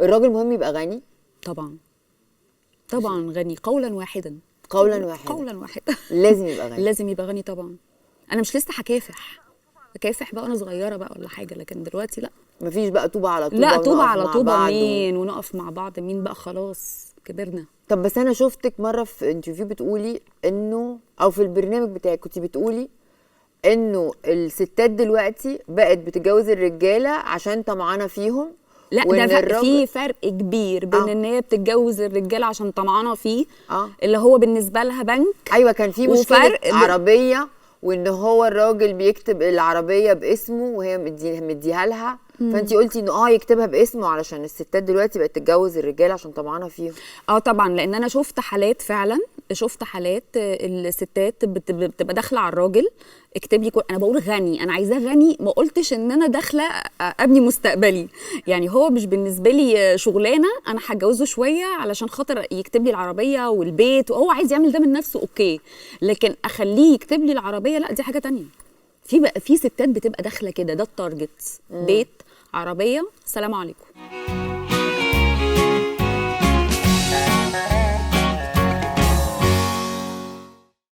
الراجل مهم يبقى غني؟ طبعا طبعا غني، قولا واحدا. قولا واحدا. قولا واحدا. لازم يبقى غني. لازم يبقى غني طبعا. انا مش لسه هكافح بقى وانا صغيره بقى ولا حاجه، لكن دلوقتي لا. مفيش بقى طوبه على طوبه، لا طوبه على طوبه بعض مين ونقف مع بعض مين بقى، خلاص كبرنا. طب بس انا شفتك مره في انترفيو بتقولي انه، او في البرنامج بتاعك كنت بتقولي انه الستات دلوقتي بقت بتتجوز الرجاله عشان طمعانه فيهم. لا ده في فرق كبير بين ان هي بتتجوز الرجاله عشان طمعانه فيه، اللي هو بالنسبه لها بنك. ايوه كان في مشكله عربيه، وان هو الراجل بيكتب العربيه باسمه وهي مديها لها، فانتي قلتي انه يكتبها باسمه علشان الستات دلوقتي بقت تتجوز الرجاله عشان طمعانه فيهم. طبعا، لان انا شفت حالات فعلا، شفت حالات الستات بتبقى داخله على الراجل اكتب لي انا بقول غني، انا عايزاه غني، ما قلتش ان انا داخله ابني مستقبلي. يعني هو مش بالنسبه لي شغلانه انا هتجوزه شويه علشان خاطر يكتب لي العربيه والبيت، وهو عايز يعمل ده من نفسه اوكي، لكن اخليه يكتب لي العربيه لا، دي حاجه تانية. في ستات بتبقى داخله كده، ده التارجت، بيت، عربيه، سلام عليكم.